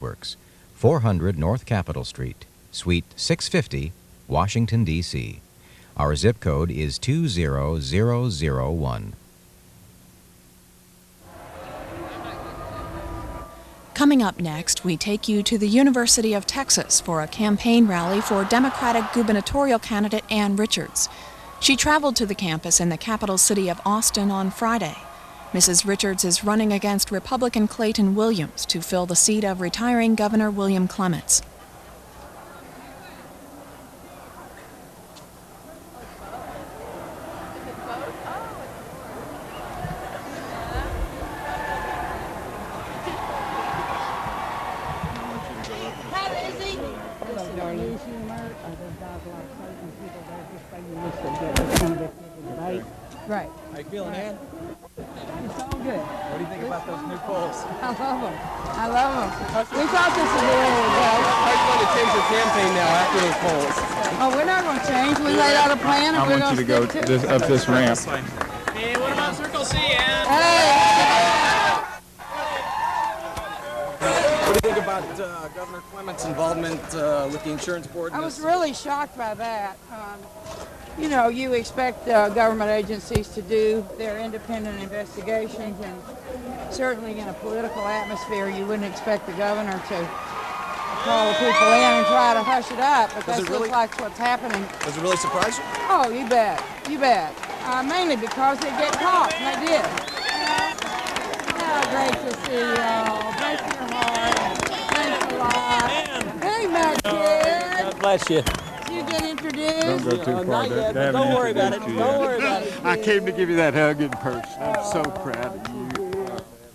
Works, 400 North Capitol Street, Suite 650, Washington, D.C. Our zip code is 20001. Coming up next, we take you to the University of Texas for a campaign rally for Democratic gubernatorial candidate Ann Richards. She traveled to the campus in the capital city of Austin on Friday. Mrs. Richards is running against Republican Clayton Williams to fill the seat of retiring Governor William Clements. Right. How you feeling, Ann? It's all good. What do you think about those new polls? I love them. I love them. We thought this would be really good. How are you going to change your campaign now after those polls? Oh, we're not going to change. We laid out a plan and we're going to go up this ramp. Hey, what about Circle C, Ann? Hey! What do you think about Governor Clement's involvement with the insurance board? I was really shocked by that. You know, you expect government agencies to do their independent investigations, and certainly in a political atmosphere, you wouldn't expect the governor to call the people in and try to hush it up, but that looks like what's happening. Does it really surprise you? Oh, you bet. You bet. Mainly because they get caught, and they did. Oh, great to see y'all. Bless your heart. Thanks a lot. Hey, Matt kid. God bless you. You get introduced? Don't go too far. Not yet, but don't worry about it. Don't worry about it. I came to give you that hug in person. I'm so proud of you.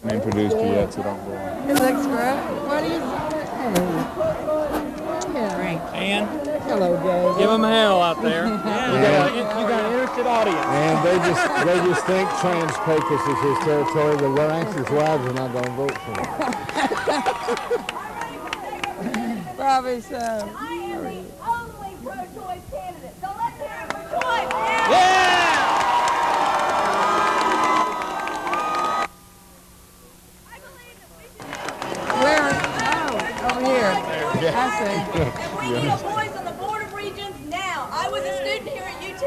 I ain't introduced you yet, so don't go on. It looks great. What do you think? Ann, Hello, Dave. give them hell out there. You got an interested audience. And they just think trans caucus is his territory. The Lancer's wives are not going to vote for him. Probably so. I am the only pro-choice candidate, so let's hear it for choice. Yeah! I believe that we Where? Oh, over here. I see. we need a voice on the Board of Regents now. I was a student here at UT.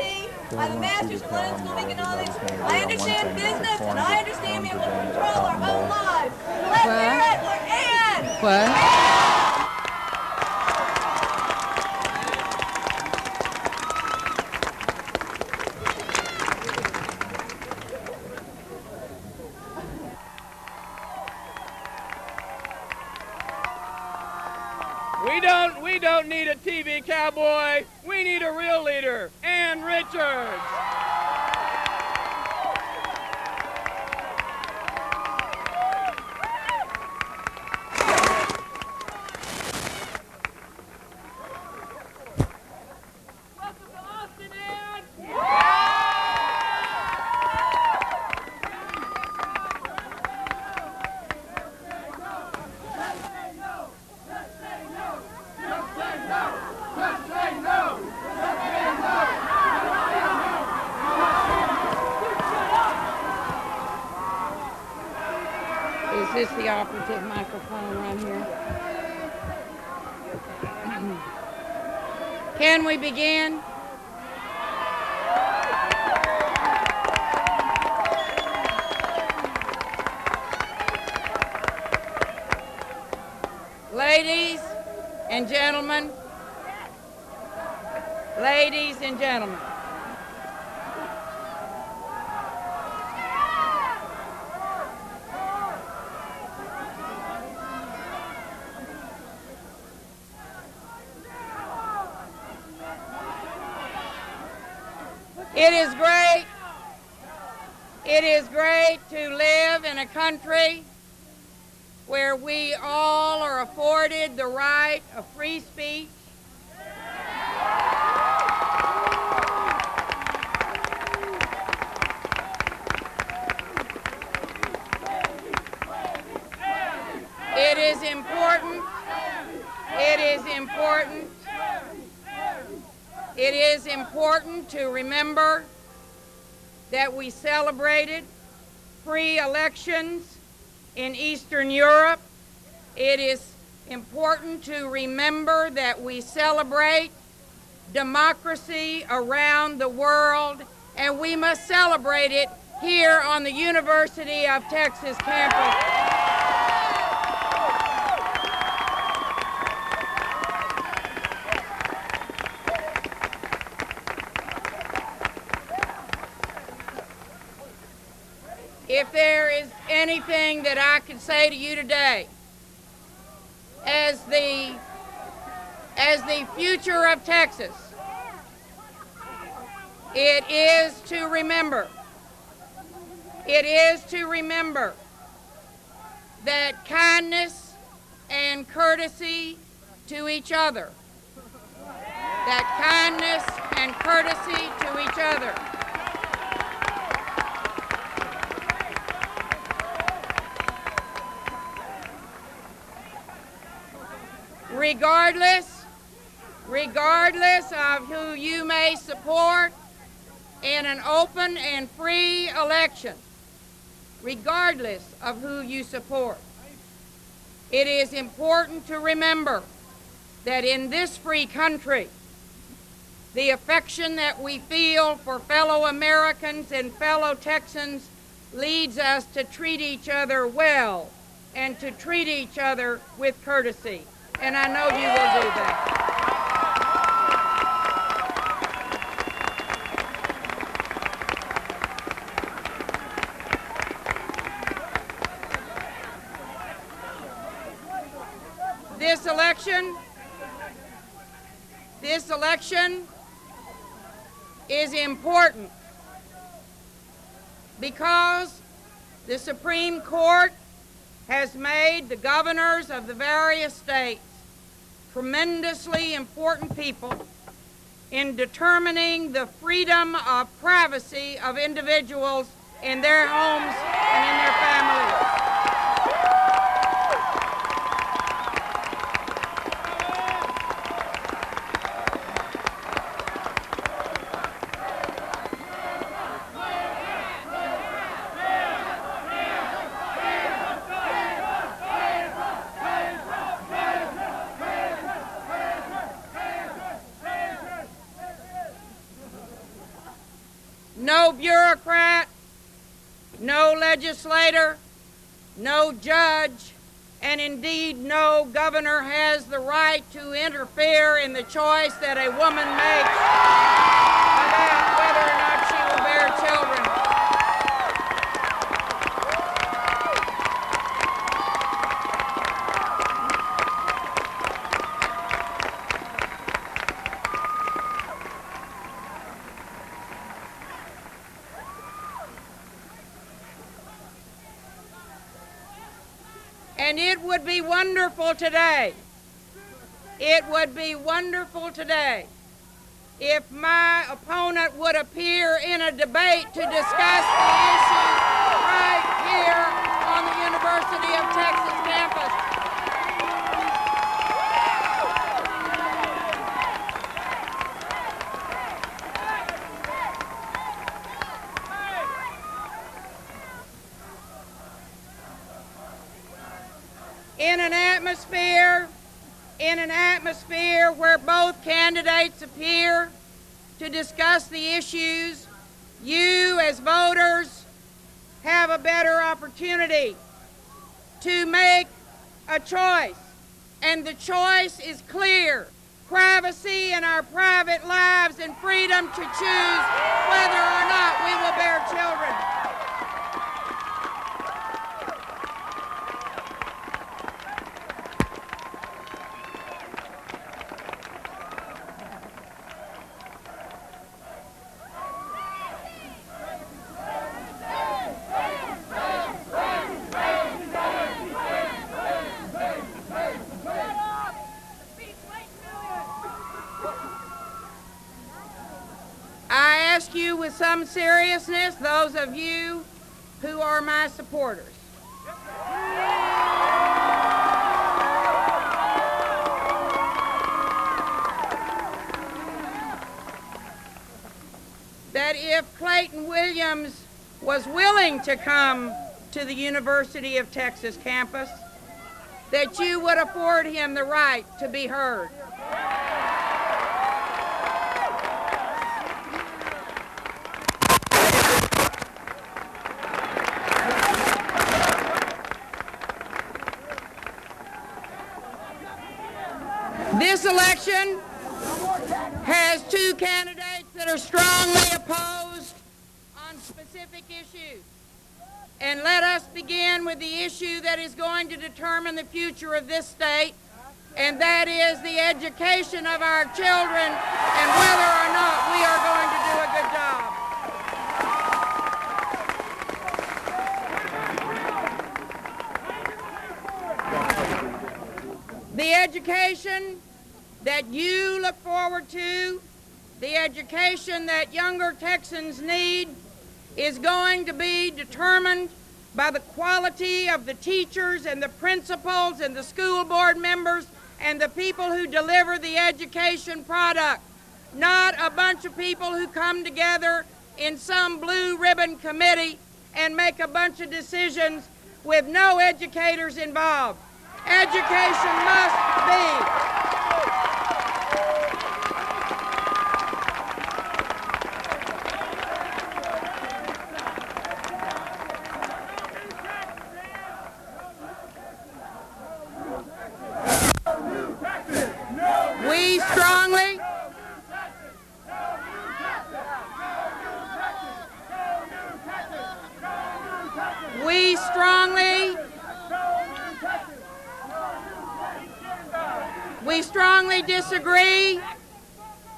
I have a master's in London School of Economics. I understand business, and I understand being able to control our own lives. So let's hear it for Ann. What? We don't need a TV cowboy. We need a real leader, Ann Richards. Welcome to Austin, Ann. Is this the operative microphone right here? Can we begin? Ladies and gentlemen, ladies and gentlemen. It is great to live in a country where we all are afforded the right of free speech. It is important. It is important. It is important to remember that we celebrated free elections in Eastern Europe. It important to remember that we celebrate democracy around the world, and we must celebrate it here on the University of Texas campus. If there is anything that I could say to you today, as the future of Texas, it is to remember that kindness and courtesy to each other, regardless of who you may support in an open and free election, regardless of who you support, it is important to remember that in this free country, the affection that we feel for fellow Americans and fellow Texans leads us to treat each other well and to treat each other with courtesy. And I know you will do that. This election is important because the Supreme Court has made the governors of the various states tremendously important people in determining the freedom of privacy of individuals in their homes and in their families. No bureaucrat, no legislator, no judge, and indeed no governor has the right to interfere in the choice that a woman makes about whether or not she will bear children. And it would be wonderful today, if my opponent would appear in a debate to discuss the issues right here on the University of Texas campus. In an atmosphere where both candidates appear to discuss the issues, you as voters have a better opportunity to make a choice. And the choice is clear: privacy in our private lives and freedom to choose whether or not we will bear children. I ask you with some seriousness, those of you who are my supporters, that if Clayton Williams was willing to come to the University of Texas campus, that you would afford him the right to be heard. This election has two candidates that are strongly opposed on specific issues. And let us begin with the issue that is going to determine the future of this state, and that is the education of our children and whether or not we are going to do a good job. The education that you look forward to, the education that younger Texans need, is going to be determined by the quality of the teachers and the principals and the school board members and the people who deliver the education product, not a bunch of people who come together in some blue ribbon committee and make a bunch of decisions with no educators involved. Education must be.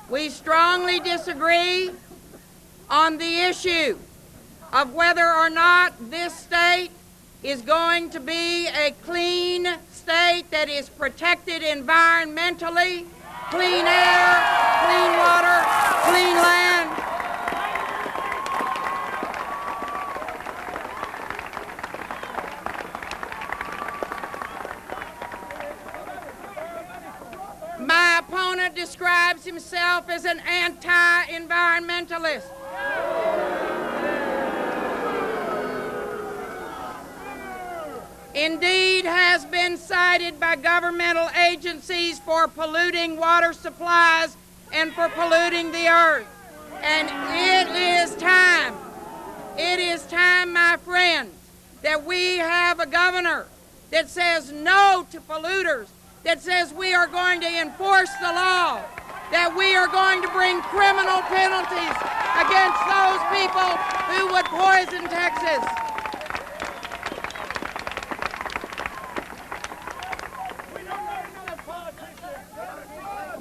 We strongly disagree on the issue of whether or not this state is going to be a clean state that is protected environmentally, clean air, clean water, clean land. My opponent describes himself as an anti-environmentalist. Indeed, has been cited by governmental agencies for polluting water supplies and for polluting the earth. And it is time, my friends, that we have a governor that says no to polluters, that says we are going to enforce the law, that we are going to bring criminal penalties against those people who would poison Texas.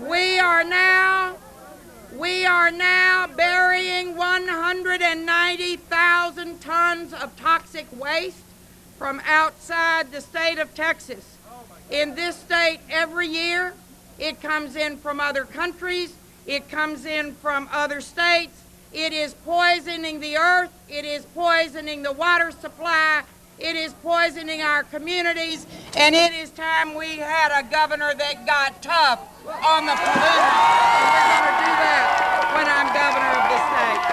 We are now burying 190,000 tons of toxic waste from outside the state of Texas. In this state every year, it comes in from other countries, it comes in from other states. It is poisoning the earth, it is poisoning the water supply, it is poisoning our communities, and it is time we had a governor that got tough on the pollutants. And we're going to do that when I'm governor of this state.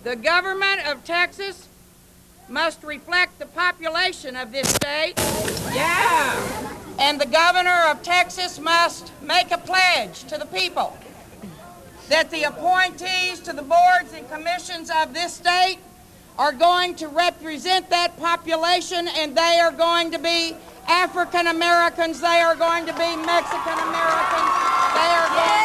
The government of Texas must reflect the population of this state. Yeah. And the governor of Texas must make a pledge to the people that the appointees to the boards and commissions of this state are going to represent that population, and they are going to be African Americans, they are going to be Mexican Americans, they are going to be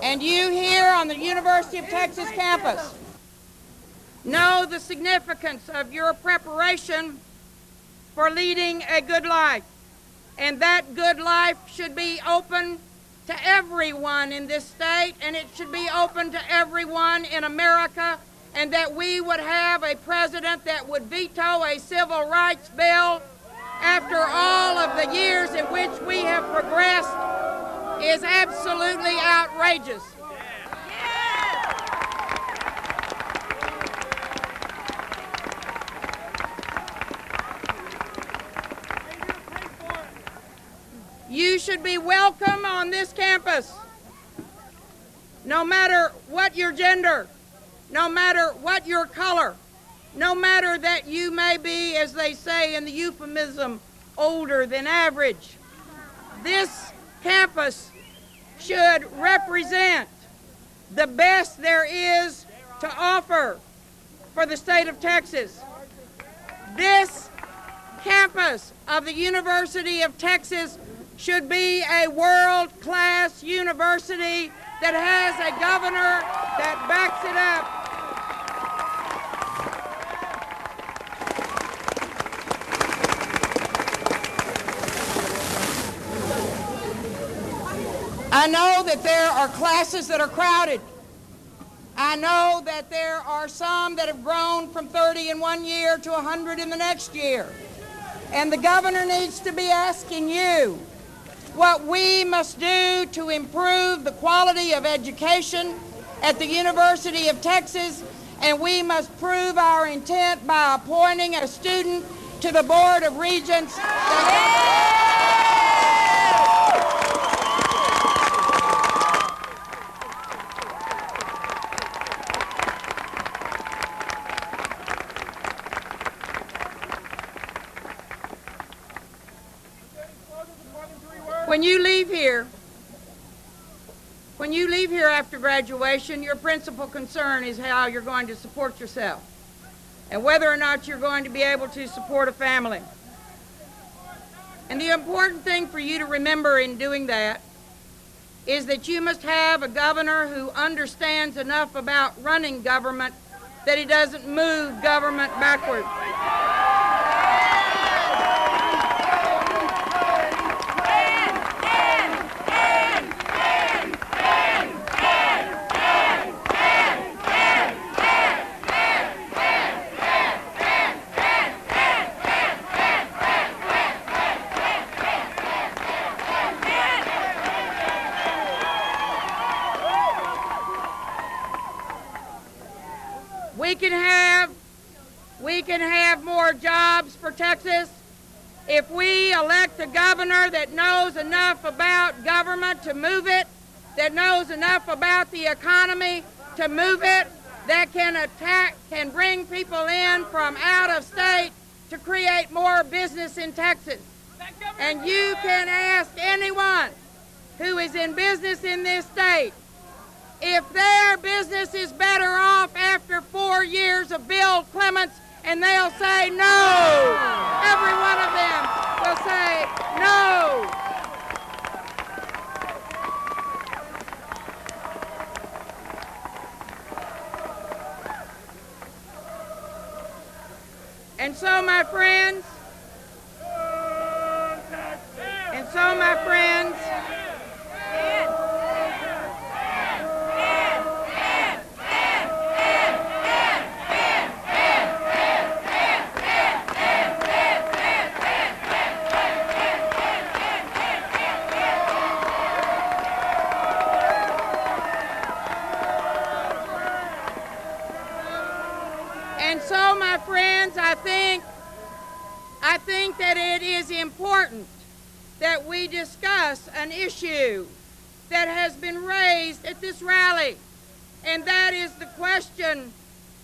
And you here on the University of Texas campus know the significance of your preparation for leading a good life. And that good life should be open to everyone in this state, and it should be open to everyone in America, and that we would have a president that would veto a civil rights bill after all of the years in which we have progressed is absolutely outrageous. You should be welcome on this campus, no matter what your gender, no matter what your color, no matter that you may be, as they say in the euphemism, older than average. This campus should represent the best there is to offer for the state of Texas. This campus of the University of Texas should be a world-class university that has a governor that backs it up. I know that there are classes that are crowded. I know that there are some that have grown from 30 in one year to 100 in the next year. And the governor needs to be asking you what we must do to improve the quality of education at the University of Texas, and we must prove our intent by appointing a student to the Board of Regents. When you leave here after graduation, your principal concern is how you're going to support yourself and whether or not you're going to be able to support a family. And the important thing for you to remember in doing that is that you must have a governor who understands enough about running government that he doesn't move government backward. We can have more jobs for Texas if we elect a governor that knows enough about government to move it, that knows enough about the economy to move it, that can bring people in from out of state to create more business in Texas. And you can ask anyone who is in business in this state if their business is better off after 4 years of Bill Clements, and they'll say no. Every one of them will say no. And so, my friends, I think that it is important that we discuss an issue that has been raised at this rally, and that is the question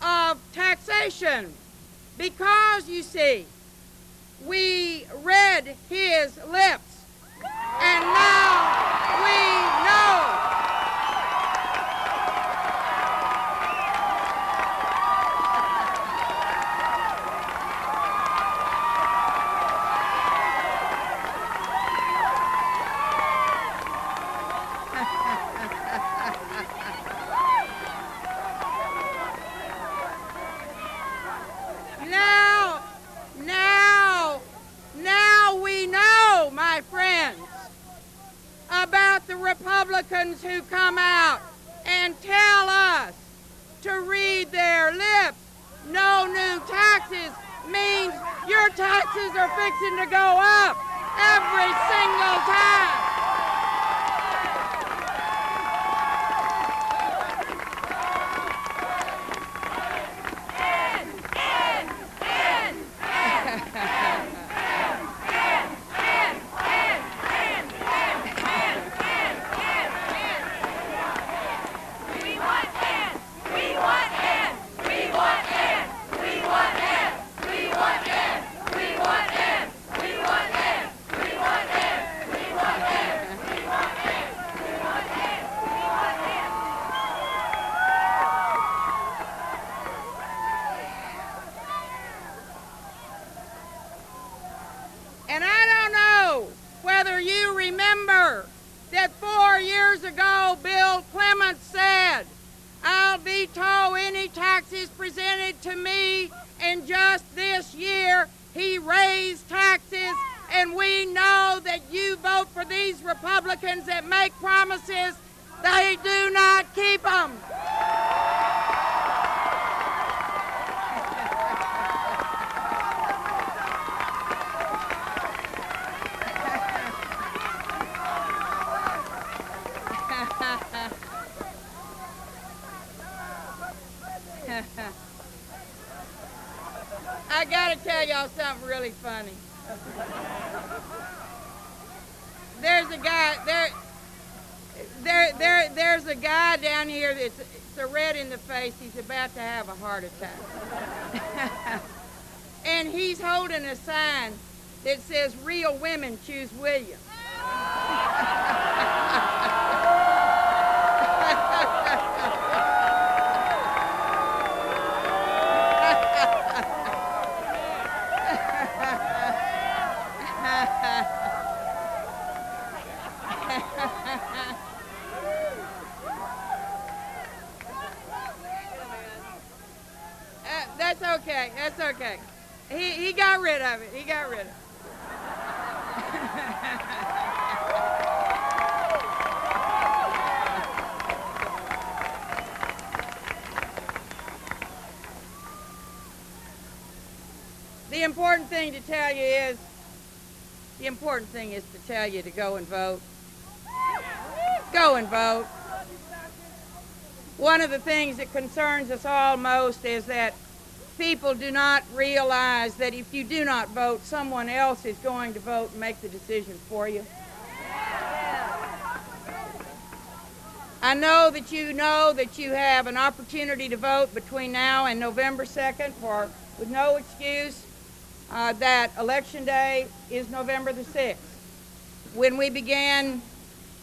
of taxation. Because, you see, we read his lips, and now we know. Now we know, my friends, about the Republican taxes means your taxes are fixing to go up every single time. And I don't know whether you remember that 4 years ago, Bill Clements said, "I'll veto any taxes presented to me," and just this year, he raised taxes, and we know that you vote for these Republicans that make promises, they do not keep them. I gotta tell y'all something really funny. There's a guy there's a guy down here that's so red in the face he's about to have a heart attack. And he's holding a sign that says "Real women choose William." That's okay. That's okay. He got rid of it. He got rid of it. The important thing to tell you is, to tell you to go and vote. Go and vote. One of the things that concerns us all most is that people do not realize that if you do not vote, someone else is going to vote and make the decision for you. I know that you have an opportunity to vote between now and November 2nd with no excuse that Election Day is November the 6th. When we began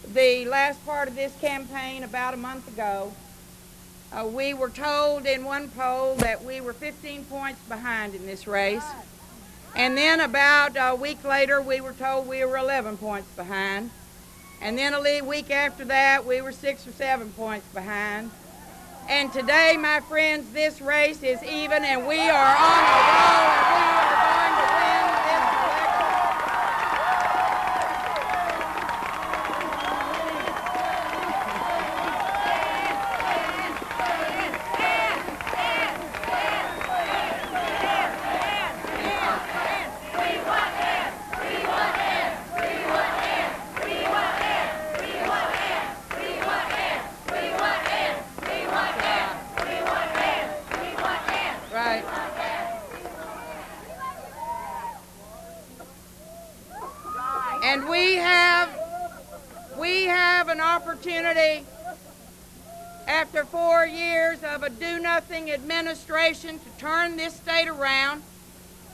the last part of this campaign about a month ago, we were told in one poll that we were 15 points behind in this race. And then about a week later, we were told we were 11 points behind. And then a week after that, we were 6 or 7 points behind. And today, my friends, this race is even, and we are on a roll, and we are going to win this election. Right. And we have an opportunity after 4 years of a do-nothing administration to turn this state around.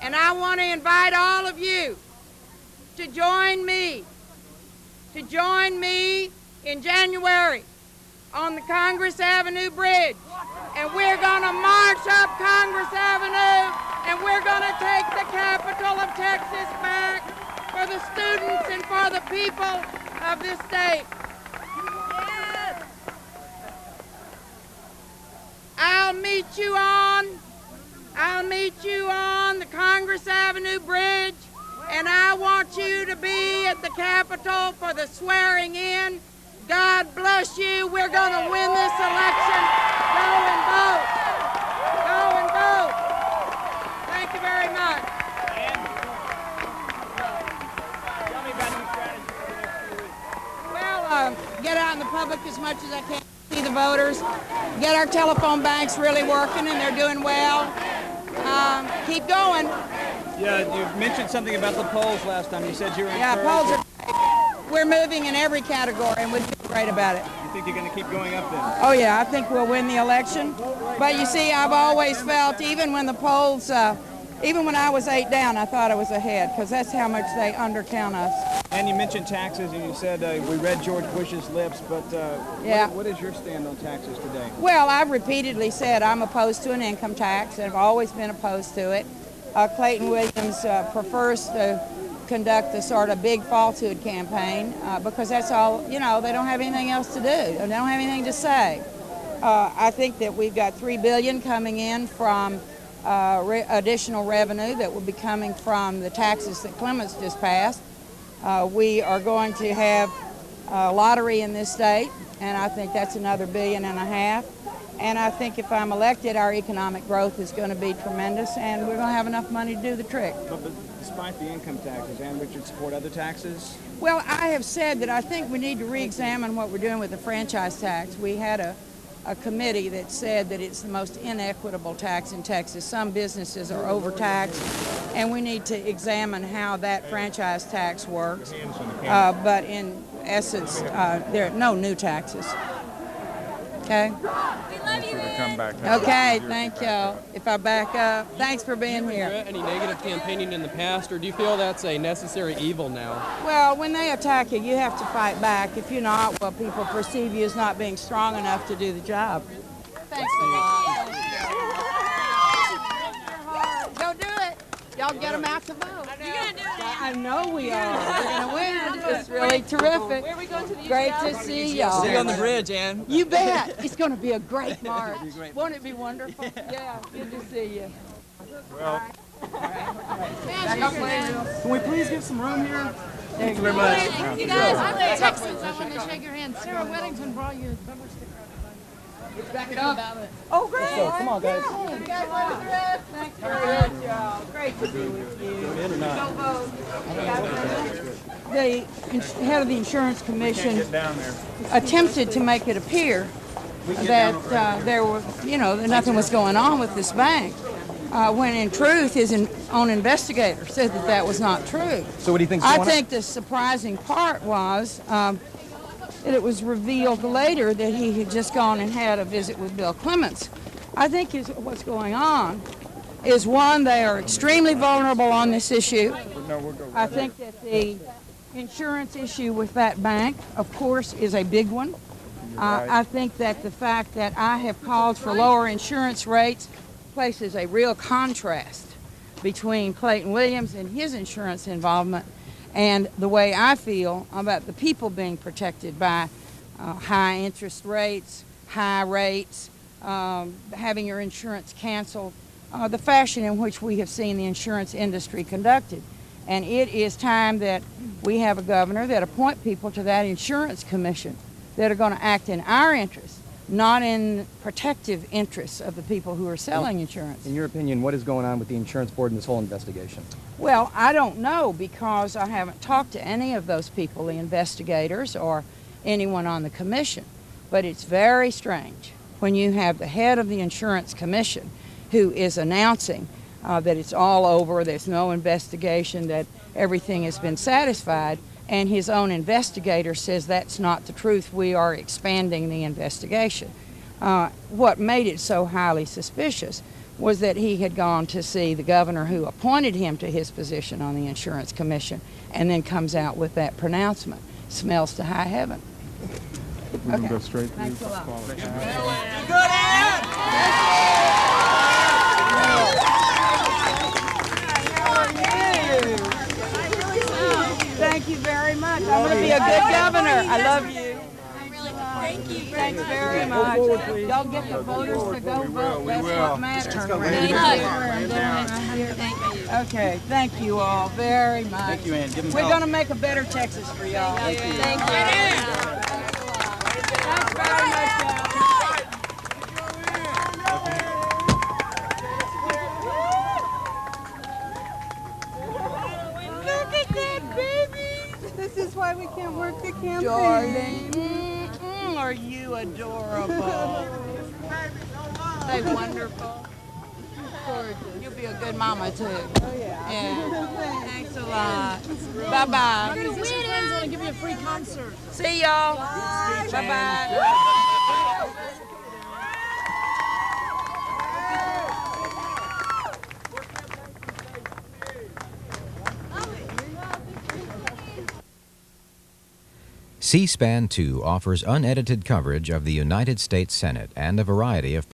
And I want to invite all of you to join me in January on the Congress Avenue Bridge. And we're going to march up Congress Avenue, and we're going to take the capital of Texas back for the students and for the people of this state. Yes. I'll meet you on the Congress Avenue Bridge, and I want you to be at the Capitol for the swearing in. God bless you. We're going to win this election. Go and vote. Go and vote. Thank much as I can to see the voters, get our telephone banks really working, and they're doing well. Keep going. Yeah, you mentioned something about the polls last time. You said you were Yeah, encouraged. polls are. We're moving in every category, and we feel great about it. You think you're going to keep going up then? Oh yeah, I think we'll win the election. But you see, I've always felt, even when the polls, even when I was 8 down, I thought I was ahead, because that's how much they undercount us. And you mentioned taxes, and you said we read George Bush's lips, but Yeah. what is your stand on taxes today? Well, I've repeatedly said I'm opposed to an income tax, and I've always been opposed to it. Clayton Williams prefers to conduct the sort of big falsehood campaign because that's all, you know, they don't have anything else to do. They don't have anything to say. I think that we've got $3 billion coming in from additional revenue that will be coming from the taxes that Clements just passed. We are going to have a lottery in this state, and I think that's another $1.5 billion. And I think if I'm elected, our economic growth is going to be tremendous, and we're going to have enough money to do the trick. But despite the income taxes, Ann Richards support other taxes? Well, I have said that I think we need to re-examine what we're doing with the franchise tax. We had a committee that said that it's the most inequitable tax in Texas. Some businesses are overtaxed, and we need to examine how that franchise tax works. But in essence, there are no new taxes. Okay? Come back. Okay, thank you. If I back up, thanks for being here. Any negative campaigning in the past, or do you feel that's a necessary evil now? Well, when they attack you, you have to fight back. If you're not, well, people perceive you as not being strong enough to do the job. Thanks a lot. Go do it. Y'all get them out to vote. You're going to do it. I know we are. We're going to win. It's really terrific. Where are we going to the Great to see y'all. See you on the bridge, Ann. You bet. It's going to be a great march. Won't it be wonderful? Yeah, good to see you. Well, Can we please get some room here? Thank you very much. You guys, I'm going to Texans, I want to shake your hand. Sarah Weddington brought you a bumper sticker. Back it up. Oh, great. So, come on, guys. You guys want to dress? Thanks very much, y'all. Great to be with you. Go vote. The head of the Insurance Commission attempted to make it appear that there was, you know, that nothing was going on with this bank, when in truth his own investigator said that that was not true. So what do you think's I going on? think the surprising part was that it was revealed later that he had just gone and had a visit with Bill Clements. I think what's going on is, one, they are extremely vulnerable on this issue. I think that the insurance issue with that bank, of course, is a big one. I think that the fact that I have called for lower insurance rates places a real contrast between Clayton Williams and his insurance involvement and the way I feel about the people being protected by high interest rates, high rates, having your insurance canceled, the fashion in which we have seen the insurance industry conducted. And it is time that we have a governor that appoint people to that insurance commission that are going to act in our interest, not in protective interests of the people who are selling insurance. In your opinion, what is going on with the insurance board in this whole investigation? Well, I don't know, because I haven't talked to any of those people, the investigators or anyone on the commission. But it's very strange when you have the head of the insurance commission who is announcing that it's all over, there's no investigation, that everything has been satisfied, and his own investigator says that's not the truth, we are expanding the investigation. What made it so highly suspicious was that he had gone to see the governor who appointed him to his position on the insurance commission, and then comes out with that pronouncement. Smells to high heaven. We can go straight through. Thanks a lot. Thank you very much. I'm going to be a good governor. I love you. Thank you. Thanks very much. Y'all get the voters to go vote. That's what matters. Okay, thank you all very much. Thank you, Ann. Give them We're help. going to make a better Texas for y'all. Thank you. Thank you. Thanks very much, y'all. Look at that baby! This is why we can't work the campaign. Darling. Are you adorable? They wonderful. Gorgeous. You'll be a good mama too. Oh yeah. Thanks a lot. Bye bye. Our musician friends want to give you a free concert. See y'all. Bye bye. C-SPAN 2 offers unedited coverage of the United States Senate and a variety of